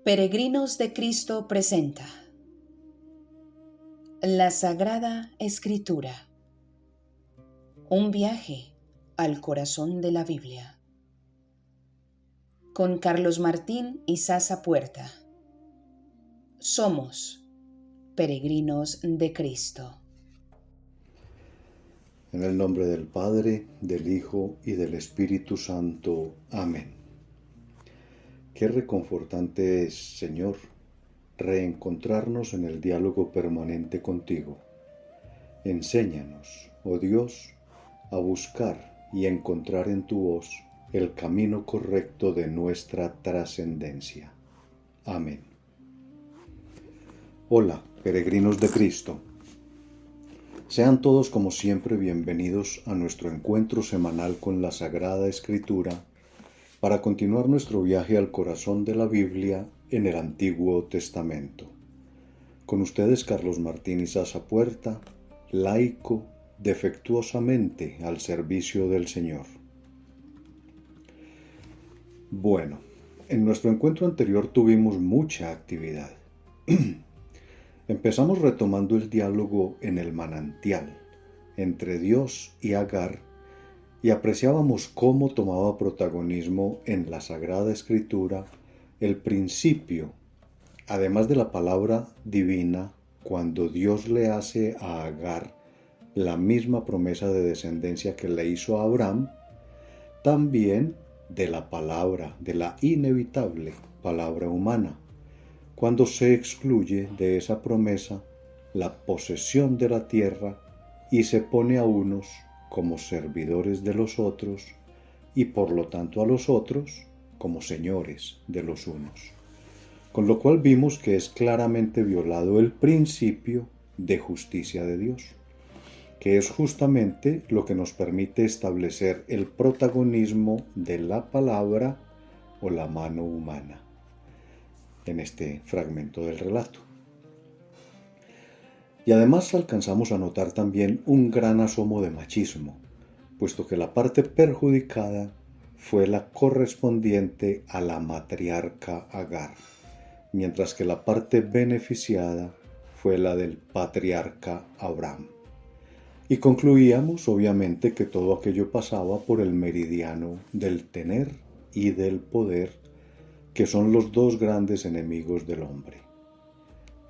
Peregrinos de Cristo presenta la Sagrada Escritura, un viaje al corazón de la Biblia, con Carlos Martín y Sasa Puerta. Somos peregrinos de Cristo. En el nombre del Padre, del Hijo y del Espíritu Santo. Amén. Qué reconfortante es, Señor, reencontrarnos en el diálogo permanente contigo. Enséñanos, oh Dios, a buscar y encontrar en tu voz el camino correcto de nuestra trascendencia. Amén. Hola, peregrinos de Cristo. Sean todos como siempre bienvenidos a nuestro encuentro semanal con la Sagrada Escritura para continuar nuestro viaje al corazón de la Biblia en el Antiguo Testamento. Con ustedes Carlos Martín y Sasa Puerta, laico defectuosamente al servicio del Señor. Bueno, en nuestro encuentro anterior tuvimos mucha actividad. Empezamos retomando el diálogo en el manantial entre Dios y Agar y apreciábamos cómo tomaba protagonismo en la Sagrada Escritura el principio, además de la palabra divina, cuando Dios le hace a Agar la misma promesa de descendencia que le hizo a Abraham, también de la palabra, de la inevitable palabra humana, cuando se excluye de esa promesa la posesión de la tierra y se pone a unos como servidores de los otros y por lo tanto a los otros como señores de los unos. Con lo cual vimos que es claramente violado el principio de justicia de Dios, que es justamente lo que nos permite establecer el protagonismo de la palabra o la mano humana en este fragmento del relato. Y además alcanzamos a notar también un gran asomo de machismo, puesto que la parte perjudicada fue la correspondiente a la matriarca Agar, mientras que la parte beneficiada fue la del patriarca Abraham. Y concluíamos, obviamente, que todo aquello pasaba por el meridiano del tener y del poder, que son los dos grandes enemigos del hombre.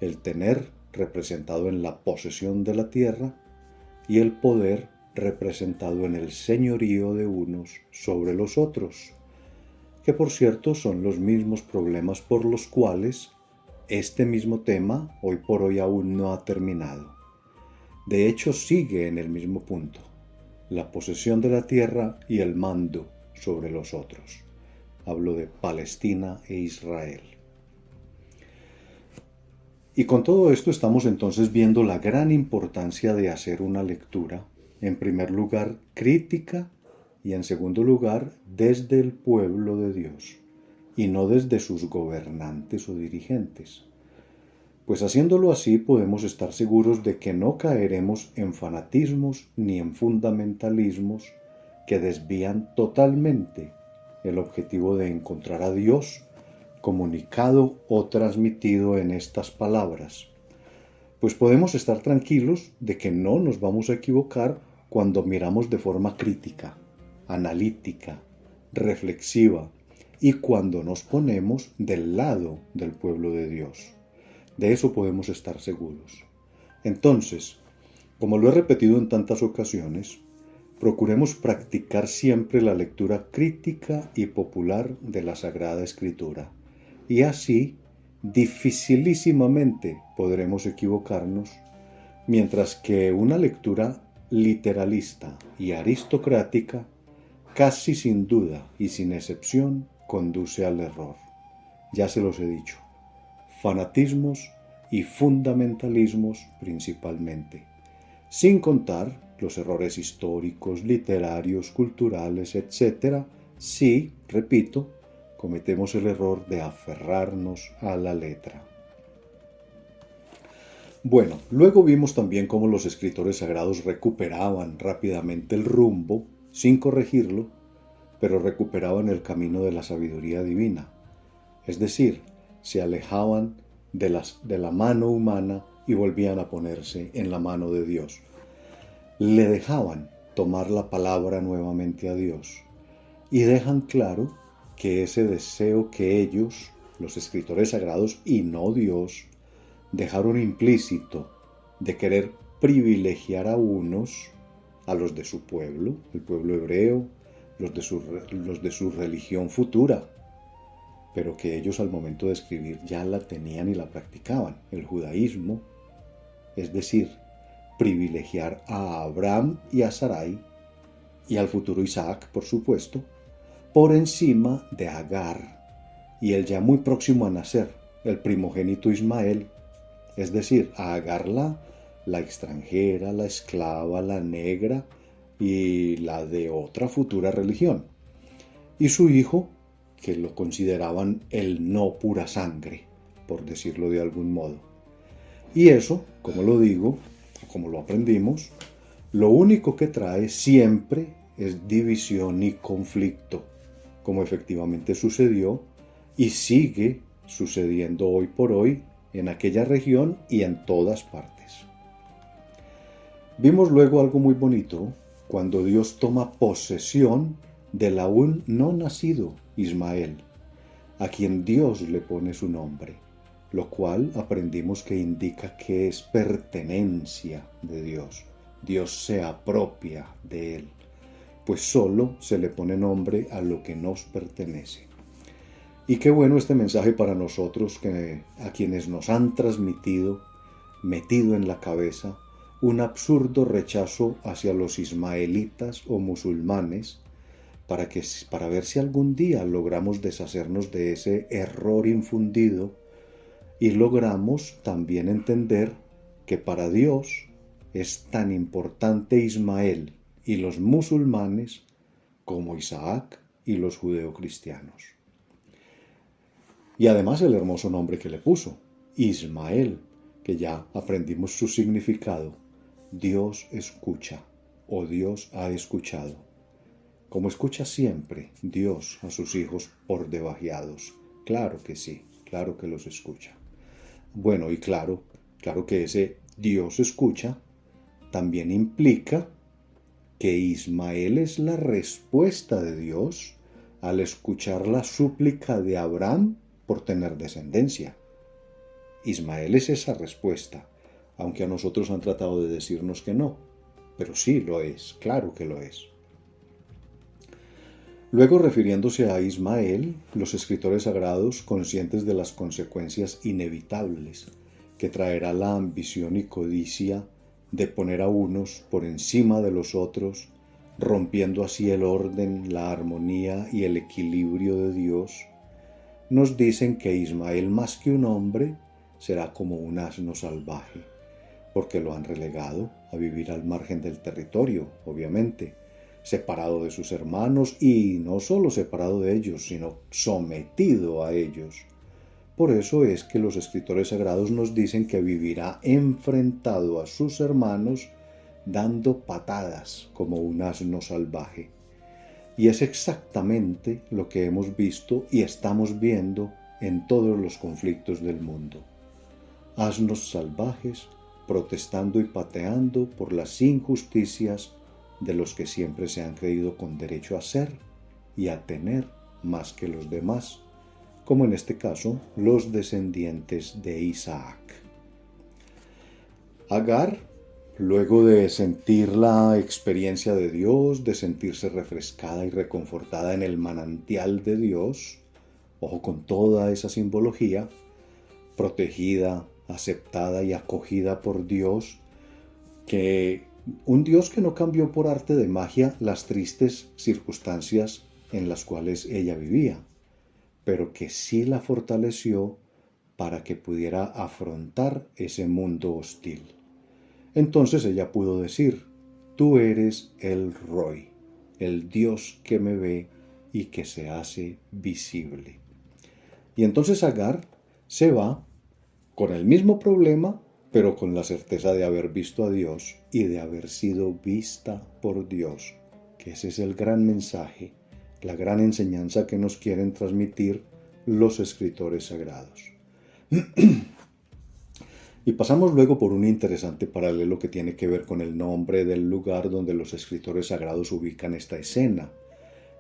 El tener, representado en la posesión de la tierra, y el poder, representado en el señorío de unos sobre los otros, que por cierto son los mismos problemas por los cuales este mismo tema hoy por hoy aún no ha terminado. De hecho, sigue en el mismo punto, la posesión de la tierra y el mando sobre los otros. Hablo de Palestina e Israel. Y con todo esto estamos entonces viendo la gran importancia de hacer una lectura, en primer lugar, crítica y en segundo lugar, desde el pueblo de Dios y no desde sus gobernantes o dirigentes. Pues haciéndolo así podemos estar seguros de que no caeremos en fanatismos ni en fundamentalismos que desvían totalmente el objetivo de encontrar a Dios comunicado o transmitido en estas palabras. Pues podemos estar tranquilos de que no nos vamos a equivocar cuando miramos de forma crítica, analítica, reflexiva y cuando nos ponemos del lado del pueblo de Dios. De eso podemos estar seguros. Entonces, como lo he repetido en tantas ocasiones, procuremos practicar siempre la lectura crítica y popular de la Sagrada Escritura, y así dificilísimamente podremos equivocarnos, mientras que una lectura literalista y aristocrática casi sin duda y sin excepción conduce al error. Ya se los he dicho, fanatismos y fundamentalismos principalmente, sin contar los errores históricos, literarios, culturales, etc. si, repito, cometemos el error de aferrarnos a la letra. Bueno, luego vimos también cómo los escritores sagrados recuperaban rápidamente el rumbo, sin corregirlo, pero recuperaban el camino de la sabiduría divina. Es decir, se alejaban de la mano humana y volvían a ponerse en la mano de Dios. Le dejaban tomar la palabra nuevamente a Dios y dejan claro que ese deseo que ellos, los escritores sagrados y no Dios, dejaron implícito de querer privilegiar a unos, a los de su pueblo, el pueblo hebreo, los de su religión futura, pero que ellos al momento de escribir ya la tenían y la practicaban, el judaísmo, es decir, privilegiar a Abraham y a Sarai, y al futuro Isaac, por supuesto, por encima de Agar y el ya muy próximo a nacer, el primogénito Ismael, es decir, a Agar la extranjera, la esclava, la negra y la de otra futura religión, y su hijo, que lo consideraban el no pura sangre, por decirlo de algún modo. Y eso, como lo digo, como lo aprendimos, lo único que trae siempre es división y conflicto, como efectivamente sucedió y sigue sucediendo hoy por hoy en aquella región y en todas partes. Vimos luego algo muy bonito cuando Dios toma posesión del aún no nacido Ismael, a quien Dios le pone su nombre, lo cual aprendimos que indica que es pertenencia de Dios. Dios se apropia de él, pues solo se le pone nombre a lo que nos pertenece. Y qué bueno este mensaje para nosotros, a quienes nos han transmitido, metido en la cabeza, un absurdo rechazo hacia los ismaelitas o musulmanes, para ver si algún día logramos deshacernos de ese error infundido y logramos también entender que para Dios es tan importante Ismael y los musulmanes como Isaac y los judeocristianos. Y además el hermoso nombre que le puso, Ismael, que ya aprendimos su significado. Dios escucha o Dios ha escuchado. Como escucha siempre Dios a sus hijos por debajeados. Claro que sí, claro que los escucha. Bueno, y claro que ese Dios escucha también implica que Ismael es la respuesta de Dios al escuchar la súplica de Abraham por tener descendencia. Ismael es esa respuesta, aunque a nosotros han tratado de decirnos que no, pero sí lo es, claro que lo es. Luego, refiriéndose a Ismael, los escritores sagrados, conscientes de las consecuencias inevitables que traerá la ambición y codicia de poner a unos por encima de los otros, rompiendo así el orden, la armonía y el equilibrio de Dios, nos dicen que Ismael, más que un hombre, será como un asno salvaje, porque lo han relegado a vivir al margen del territorio, obviamente, separado de sus hermanos y no solo separado de ellos, sino sometido a ellos. Por eso es que los escritores sagrados nos dicen que vivirá enfrentado a sus hermanos dando patadas como un asno salvaje. Y es exactamente lo que hemos visto y estamos viendo en todos los conflictos del mundo. Asnos salvajes protestando y pateando por las injusticias de los que siempre se han creído con derecho a ser y a tener más que los demás, como en este caso los descendientes de Isaac. Agar, luego de sentir la experiencia de Dios, de sentirse refrescada y reconfortada en el manantial de Dios, ojo con toda esa simbología, protegida, aceptada y acogida por Dios, un Dios que no cambió por arte de magia las tristes circunstancias en las cuales ella vivía, pero que sí la fortaleció para que pudiera afrontar ese mundo hostil. Entonces ella pudo decir: tú eres el Roy, el Dios que me ve y que se hace visible. Y entonces Agar se va con el mismo problema, pero con la certeza de haber visto a Dios y de haber sido vista por Dios, que ese es el gran mensaje, la gran enseñanza que nos quieren transmitir los escritores sagrados. Y pasamos luego por un interesante paralelo que tiene que ver con el nombre del lugar donde los escritores sagrados ubican esta escena.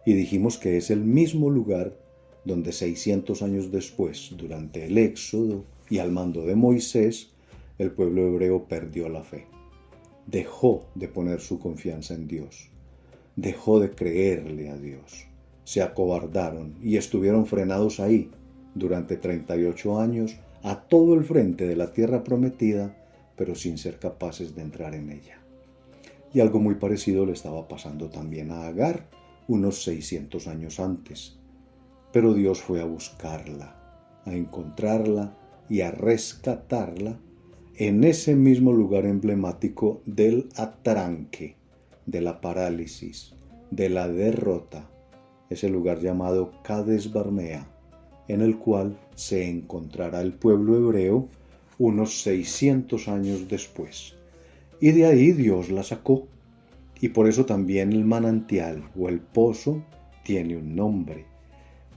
Y dijimos que es el mismo lugar donde 600 años después, durante el Éxodo y al mando de Moisés, el pueblo hebreo perdió la fe. Dejó de poner su confianza en Dios. Dejó de creerle a Dios. Se acobardaron y estuvieron frenados ahí durante 38 años a todo el frente de la tierra prometida, pero sin ser capaces de entrar en ella. Y algo muy parecido le estaba pasando también a Agar unos 600 años antes. Pero Dios fue a buscarla, a encontrarla y a rescatarla en ese mismo lugar emblemático del atranque, de la parálisis, de la derrota, ese lugar llamado Cades Barnea, en el cual se encontrará el pueblo hebreo unos 600 años después. Y de ahí Dios la sacó, y por eso también el manantial o el pozo tiene un nombre,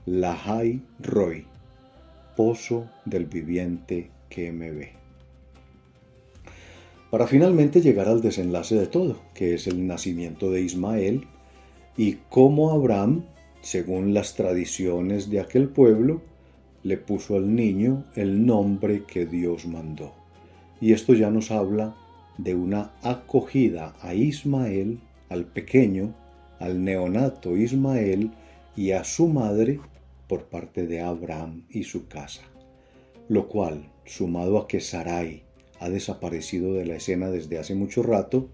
Lahai Roi, pozo del viviente que me ve. Para finalmente llegar al desenlace de todo, que es el nacimiento de Ismael, y cómo Abraham, según las tradiciones de aquel pueblo, le puso al niño el nombre que Dios mandó. Y esto ya nos habla de una acogida a Ismael, al pequeño, al neonato Ismael y a su madre por parte de Abraham y su casa. Lo cual, sumado a que Sarai ha desaparecido de la escena desde hace mucho rato,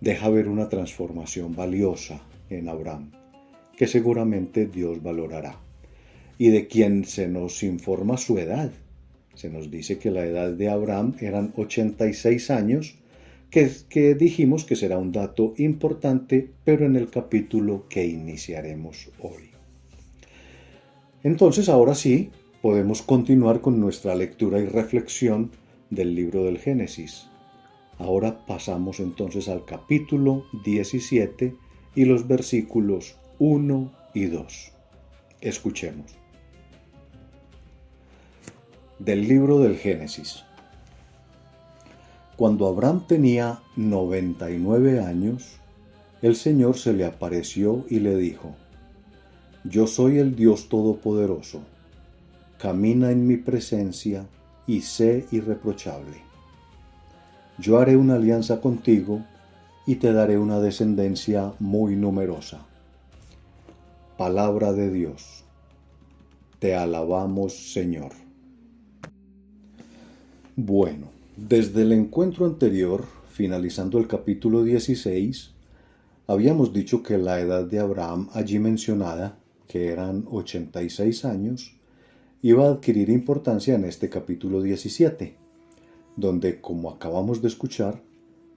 deja ver una transformación valiosa en Abraham, que seguramente Dios valorará, y de quien se nos informa su edad. Se nos dice que la edad de Abraham eran 86 años, que dijimos que será un dato importante, pero en el capítulo que iniciaremos hoy. Entonces, ahora sí, podemos continuar con nuestra lectura y reflexión del libro del Génesis. Ahora pasamos entonces al capítulo 17 y los versículos 1 y 2. Escuchemos. Del libro del Génesis. Cuando Abraham tenía 99 años, el Señor se le apareció y le dijo: Yo soy el Dios Todopoderoso. Camina en mi presencia y sé irreprochable. Yo haré una alianza contigo y te daré una descendencia muy numerosa. Palabra de Dios. Te alabamos, Señor. Bueno, desde el encuentro anterior, finalizando el capítulo 16, habíamos dicho que la edad de Abraham allí mencionada, que eran 86 años, iba a adquirir importancia en este capítulo 17, donde, como acabamos de escuchar,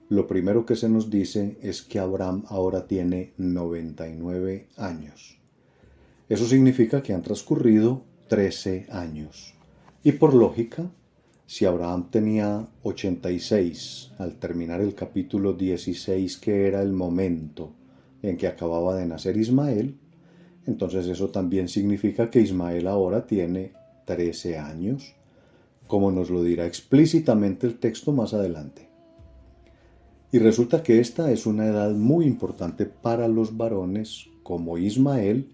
lo primero que se nos dice es que Abraham ahora tiene 99 años. Eso significa que han transcurrido 13 años. Y por lógica, si Abraham tenía 86 al terminar el capítulo 16, que era el momento en que acababa de nacer Ismael, entonces eso también significa que Ismael ahora tiene 13 años, como nos lo dirá explícitamente el texto más adelante. Y resulta que esta es una edad muy importante para los varones como Ismael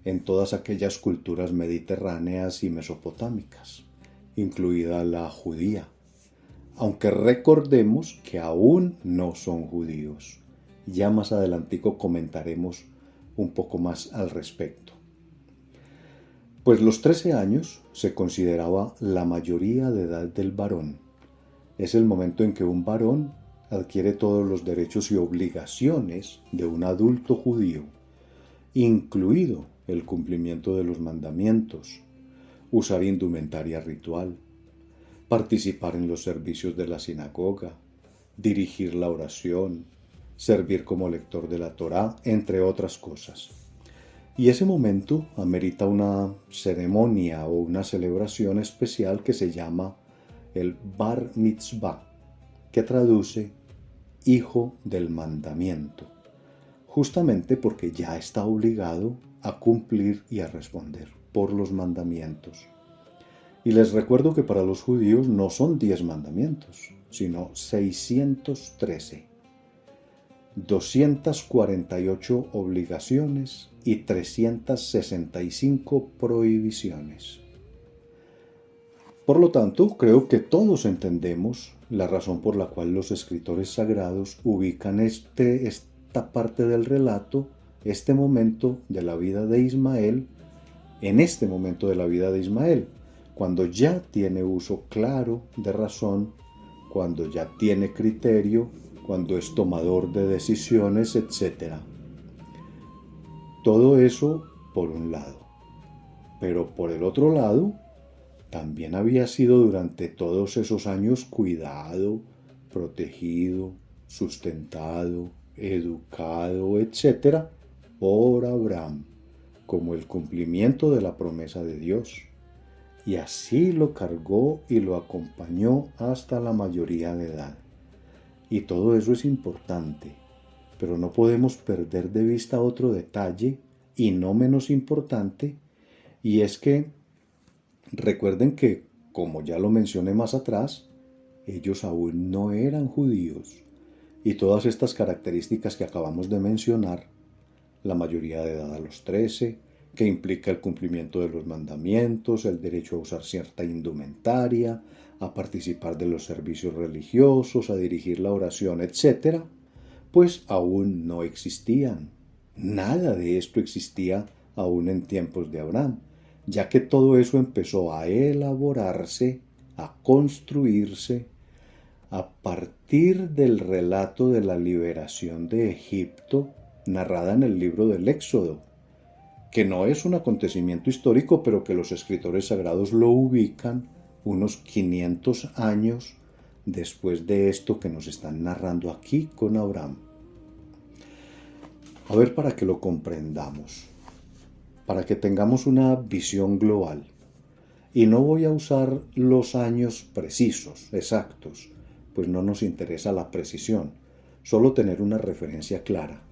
en todas aquellas culturas mediterráneas y mesopotámicas, incluida la judía, aunque recordemos que aún no son judíos. Ya más adelantico comentaremos un poco más al respecto. Pues los 13 años se consideraba la mayoría de edad del varón. Es el momento en que un varón adquiere todos los derechos y obligaciones de un adulto judío, incluido el cumplimiento de los mandamientos, usar indumentaria ritual, participar en los servicios de la sinagoga, dirigir la oración, servir como lector de la Torá, entre otras cosas. Y ese momento amerita una ceremonia o una celebración especial que se llama el Bar Mitzvah, que traduce hijo del mandamiento, justamente porque ya está obligado a cumplir y a responder por los mandamientos. Y les recuerdo que para los judíos no son 10 mandamientos, sino 613, 248 obligaciones y 365 prohibiciones. Por lo tanto, creo que todos entendemos la razón por la cual los escritores sagrados ubican esta parte del relato, este momento de la vida de Ismael, en este momento de la vida de Ismael, cuando ya tiene uso claro de razón, cuando ya tiene criterio, cuando es tomador de decisiones, etc. Todo eso por un lado. Pero por el otro lado, también había sido durante todos esos años cuidado, protegido, sustentado, educado, etc., por Abraham, como el cumplimiento de la promesa de Dios. Y así lo cargó y lo acompañó hasta la mayoría de edad. Y todo eso es importante, pero no podemos perder de vista otro detalle, y no menos importante, y es que recuerden que, como ya lo mencioné más atrás, ellos aún no eran judíos, y todas estas características que acabamos de mencionar, la mayoría de edad a los 13, que implica el cumplimiento de los mandamientos, el derecho a usar cierta indumentaria, a participar de los servicios religiosos, a dirigir la oración, etc., pues aún no existían. Nada de esto existía aún en tiempos de Abraham, ya que todo eso empezó a elaborarse, a construirse, a partir del relato de la liberación de Egipto, narrada en el libro del Éxodo, que no es un acontecimiento histórico, pero que los escritores sagrados lo ubican unos 500 años después de esto que nos están narrando aquí con Abraham. A ver, para que lo comprendamos, para que tengamos una visión global. Y no voy a usar los años precisos, exactos, pues no nos interesa la precisión, solo tener una referencia clara.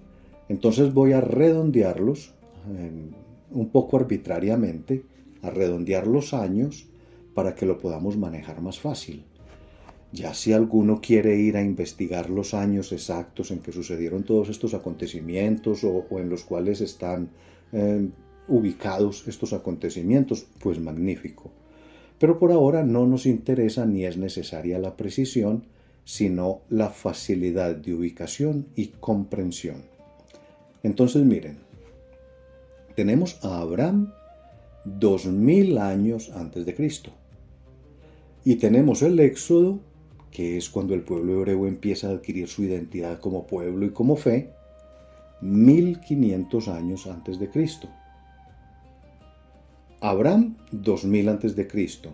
Entonces voy a redondearlos un poco arbitrariamente, a redondear los años para que lo podamos manejar más fácil. Ya si alguno quiere ir a investigar los años exactos en que sucedieron todos estos acontecimientos o en los cuales están ubicados estos acontecimientos, pues magnífico. Pero por ahora no nos interesa ni es necesaria la precisión, sino la facilidad de ubicación y comprensión. Entonces miren, tenemos a Abraham 2000 años antes de Cristo. Y tenemos el Éxodo, que es cuando el pueblo hebreo empieza a adquirir su identidad como pueblo y como fe, 1500 años antes de Cristo. Abraham 2000 antes de Cristo,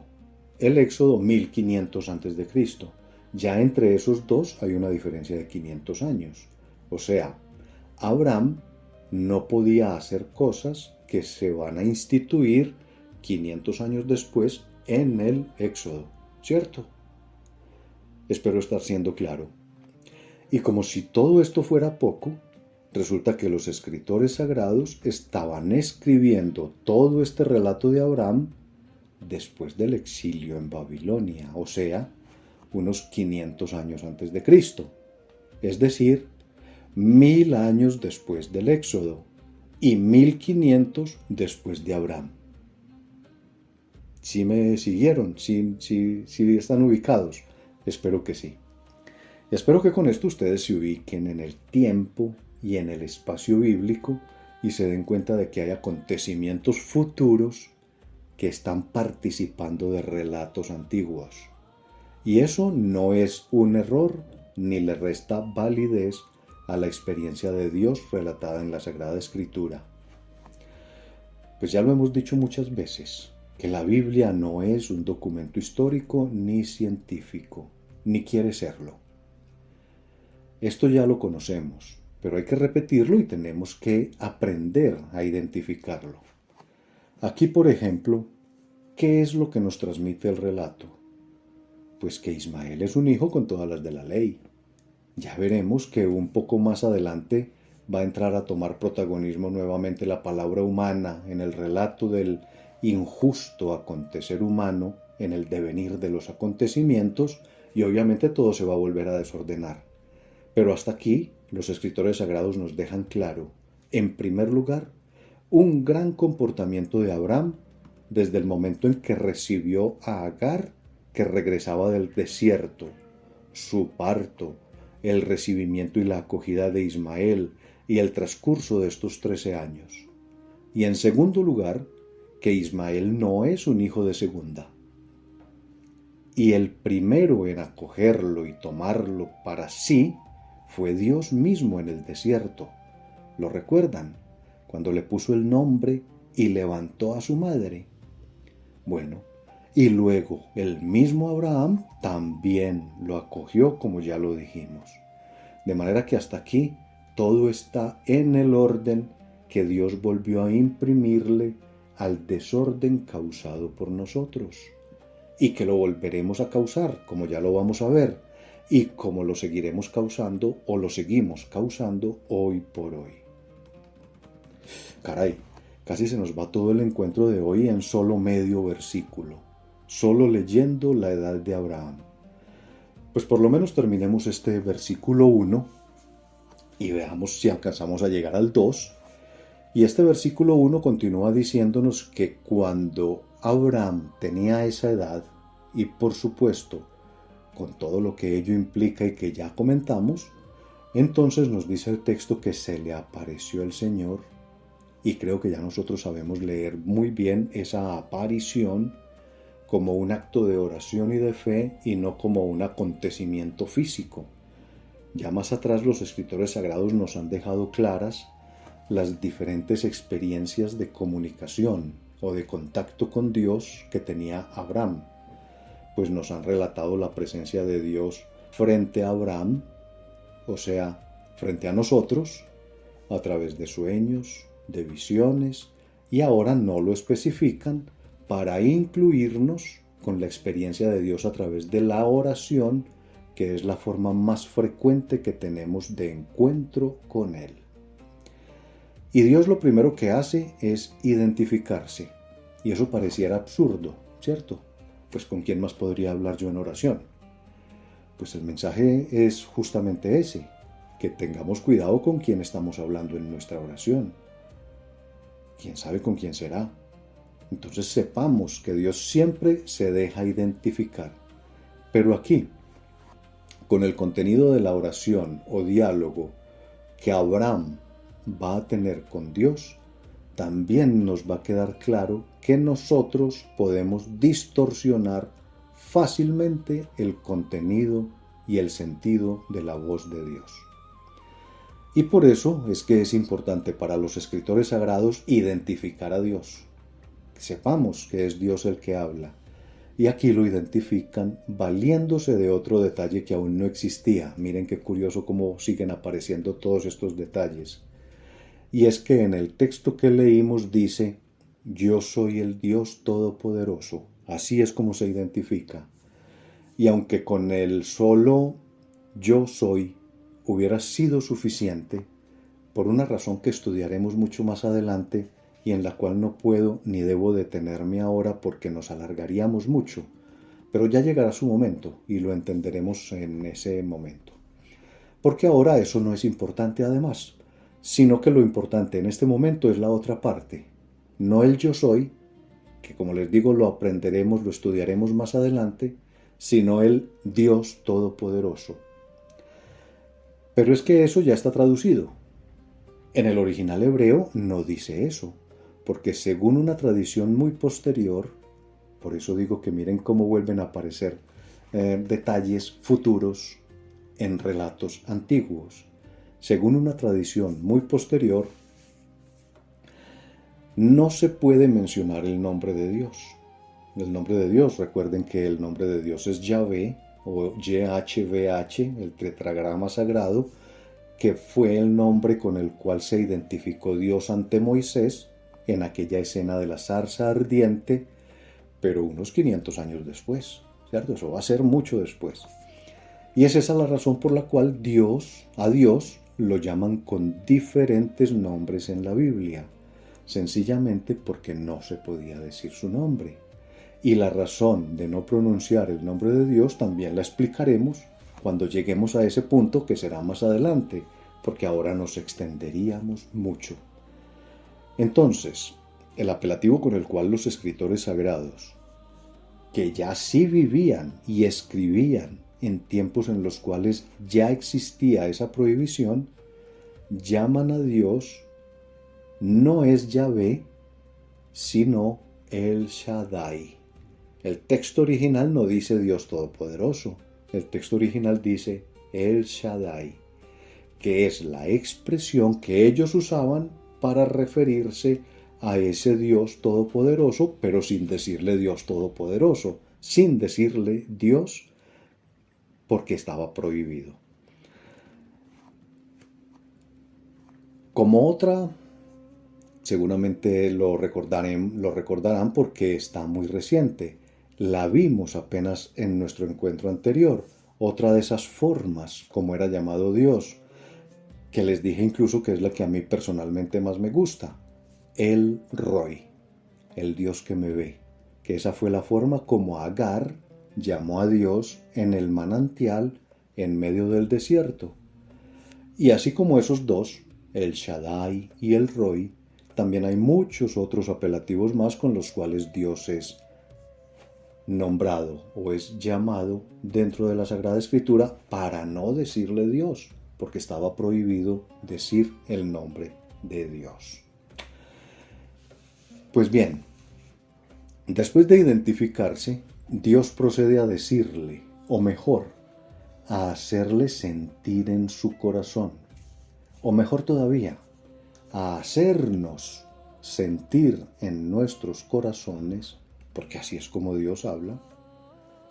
el Éxodo 1500 antes de Cristo. Ya entre esos dos hay una diferencia de 500 años. O sea, Abraham no podía hacer cosas que se van a instituir 500 años después en el Éxodo, ¿cierto? Espero estar siendo claro. Y como si todo esto fuera poco, resulta que los escritores sagrados estaban escribiendo todo este relato de Abraham después del exilio en Babilonia, o sea, unos 500 años antes de Cristo, es decir, 1000 años después del Éxodo y 1500 después de Abraham. ¿Sí me siguieron? ¿Sí están ubicados? Espero que sí. Espero que con esto ustedes se ubiquen en el tiempo y en el espacio bíblico y se den cuenta de que hay acontecimientos futuros que están participando de relatos antiguos. Y eso no es un error ni le resta validez a la experiencia de Dios relatada en la Sagrada Escritura. Pues ya lo hemos dicho muchas veces, que la Biblia no es un documento histórico ni científico, ni quiere serlo. Esto ya lo conocemos, pero hay que repetirlo y tenemos que aprender a identificarlo. Aquí, por ejemplo, ¿qué es lo que nos transmite el relato? Pues que Ismael es un hijo con todas las de la ley. Ya veremos que un poco más adelante va a entrar a tomar protagonismo nuevamente la palabra humana en el relato del injusto acontecer humano en el devenir de los acontecimientos y obviamente todo se va a volver a desordenar. Pero hasta aquí los escritores sagrados nos dejan claro, en primer lugar, un gran comportamiento de Abraham desde el momento en que recibió a Agar, que regresaba del desierto, su parto, el recibimiento y la acogida de Ismael y el transcurso de estos 13 años. Y en segundo lugar, que Ismael no es un hijo de segunda. Y el primero en acogerlo y tomarlo para sí fue Dios mismo en el desierto. ¿Lo recuerdan? Cuando le puso el nombre y levantó a su madre. Bueno, y luego el mismo Abraham también lo acogió, como ya lo dijimos. De manera que hasta aquí todo está en el orden que Dios volvió a imprimirle al desorden causado por nosotros. Y que lo volveremos a causar, como ya lo vamos a ver, y como lo seguiremos causando o lo seguimos causando hoy por hoy. Caray, casi se nos va todo el encuentro de hoy en solo medio versículo, solo leyendo la edad de Abraham. Pues por lo menos terminemos este versículo 1 y veamos si alcanzamos a llegar al 2. Y este versículo 1 continúa diciéndonos que cuando Abraham tenía esa edad, y por supuesto, con todo lo que ello implica y que ya comentamos, entonces nos dice el texto que se le apareció el Señor, y creo que ya nosotros sabemos leer muy bien esa aparición como un acto de oración y de fe y no como un acontecimiento físico. Ya más atrás los escritores sagrados nos han dejado claras las diferentes experiencias de comunicación o de contacto con Dios que tenía Abraham, pues nos han relatado la presencia de Dios frente a Abraham, o sea, frente a nosotros, a través de sueños, de visiones, y ahora no lo especifican para incluirnos con la experiencia de Dios a través de la oración, que es la forma más frecuente que tenemos de encuentro con Él. Y Dios lo primero que hace es identificarse. Y eso pareciera absurdo, ¿cierto? Pues ¿con quién más podría hablar yo en oración? Pues el mensaje es justamente ese, que tengamos cuidado con quién estamos hablando en nuestra oración. ¿Quién sabe con quién será? Entonces sepamos que Dios siempre se deja identificar. Pero aquí, con el contenido de la oración o diálogo que Abraham va a tener con Dios, también nos va a quedar claro que nosotros podemos distorsionar fácilmente el contenido y el sentido de la voz de Dios. Y por eso es que es importante para los escritores sagrados identificar a Dios. Que sepamos que es Dios el que habla. Y aquí lo identifican valiéndose de otro detalle que aún no existía. Miren qué curioso cómo siguen apareciendo todos estos detalles. Y es que en el texto que leímos dice, yo soy el Dios Todopoderoso. Así es como se identifica. Y aunque con el solo yo soy hubiera sido suficiente, por una razón que estudiaremos mucho más adelante y en la cual no puedo ni debo detenerme ahora porque nos alargaríamos mucho, pero ya llegará su momento y lo entenderemos en ese momento. Porque ahora eso no es importante además, sino que lo importante en este momento es la otra parte, no el yo soy, que como les digo lo aprenderemos, lo estudiaremos más adelante, sino el Dios Todopoderoso. Pero es que eso ya está traducido. En el original hebreo no dice eso, porque según una tradición muy posterior, por eso digo que miren cómo vuelven a aparecer detalles futuros en relatos antiguos. Según una tradición muy posterior, no se puede mencionar el nombre de Dios. El nombre de Dios, recuerden que el nombre de Dios es Yahvé o YHVH, el tetragrama sagrado, que fue el nombre con el cual se identificó Dios ante Moisés en aquella escena de la zarza ardiente, pero unos 500 años después, ¿cierto? Eso va a ser mucho después. Y es esa la razón por la cual a Dios lo llaman con diferentes nombres en la Biblia, sencillamente porque no se podía decir su nombre. Y la razón de no pronunciar el nombre de Dios también la explicaremos cuando lleguemos a ese punto, que será más adelante, porque ahora nos extenderíamos mucho. Entonces, el apelativo con el cual los escritores sagrados, que ya sí vivían y escribían en tiempos en los cuales ya existía esa prohibición, llaman a Dios, no es Yahvé, sino El Shaddai. El texto original no dice Dios Todopoderoso, el texto original dice El Shaddai, que es la expresión que ellos usaban para referirse a ese Dios Todopoderoso, pero sin decirle Dios Todopoderoso, sin decirle Dios, porque estaba prohibido. Como otra, seguramente lo recordarán porque está muy reciente, la vimos apenas en nuestro encuentro anterior, otra de esas formas como era llamado Dios, que les dije incluso que es la que a mí personalmente más me gusta, El Roi, el Dios que me ve, que esa fue la forma como Agar llamó a Dios en el manantial en medio del desierto. Y así como esos dos, el Shaddai y el Roi, también hay muchos otros apelativos más con los cuales Dios es nombrado o es llamado dentro de la Sagrada Escritura para no decirle Dios, porque estaba prohibido decir el nombre de Dios. Pues bien, después de identificarse, Dios procede a decirle, o mejor, a hacerle sentir en su corazón, o mejor todavía, a hacernos sentir en nuestros corazones, porque así es como Dios habla,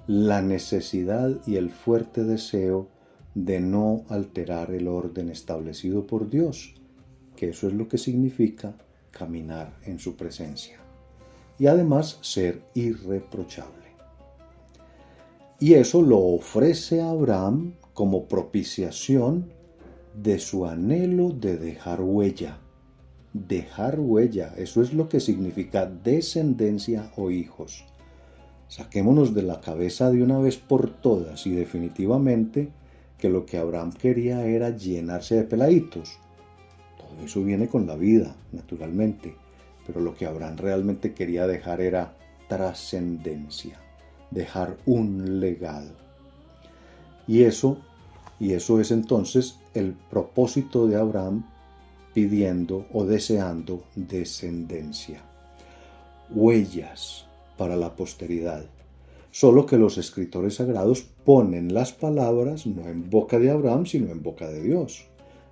la necesidad y el fuerte deseo de no alterar el orden establecido por Dios, que eso es lo que significa caminar en su presencia, y además ser irreprochable. Y eso lo ofrece a Abraham como propiciación de su anhelo de dejar huella. Dejar huella, eso es lo que significa descendencia o hijos. Saquémonos de la cabeza de una vez por todas y definitivamente que lo que Abraham quería era llenarse de peladitos. Todo eso viene con la vida, naturalmente, pero lo que Abraham realmente quería dejar era trascendencia, dejar un legado. Y eso es entonces el propósito de Abraham pidiendo o deseando descendencia, huellas para la posteridad. Solo que los escritores sagrados ponen las palabras no en boca de Abraham, sino en boca de Dios.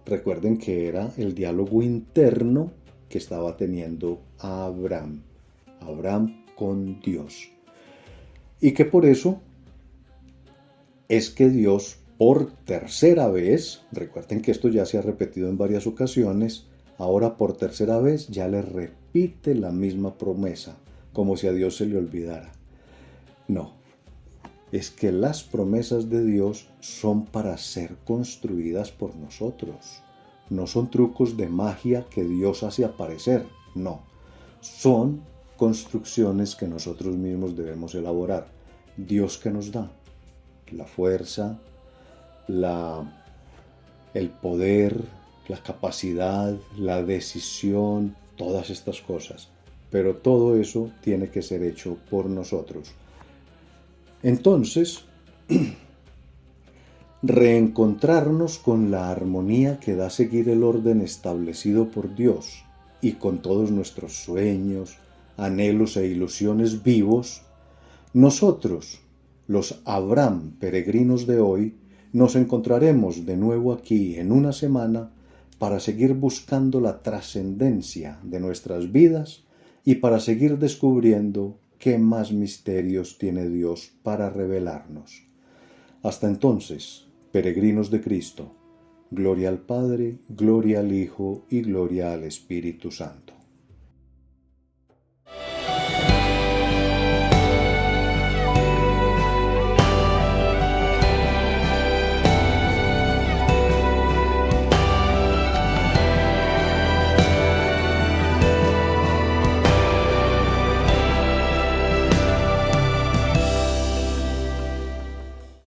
Recuerden que era el diálogo interno que estaba teniendo Abraham con Dios. Y que por eso es que Dios, por tercera vez, recuerden que esto ya se ha repetido en varias ocasiones, ahora por tercera vez ya le repite la misma promesa, como si a Dios se le olvidara. No, es que las promesas de Dios son para ser construidas por nosotros. No son trucos de magia que Dios hace aparecer, no. Son construcciones que nosotros mismos debemos elaborar. Dios que nos da la fuerza, el poder, la capacidad, la decisión, todas estas cosas. Pero todo eso tiene que ser hecho por nosotros. Entonces, reencontrarnos con la armonía que da seguir el orden establecido por Dios y con todos nuestros sueños, anhelos e ilusiones vivos, nosotros, los Abraham peregrinos de hoy, nos encontraremos de nuevo aquí en una semana para seguir buscando la trascendencia de nuestras vidas y para seguir descubriendo qué más misterios tiene Dios para revelarnos. Hasta entonces, peregrinos de Cristo, gloria al Padre, gloria al Hijo y gloria al Espíritu Santo.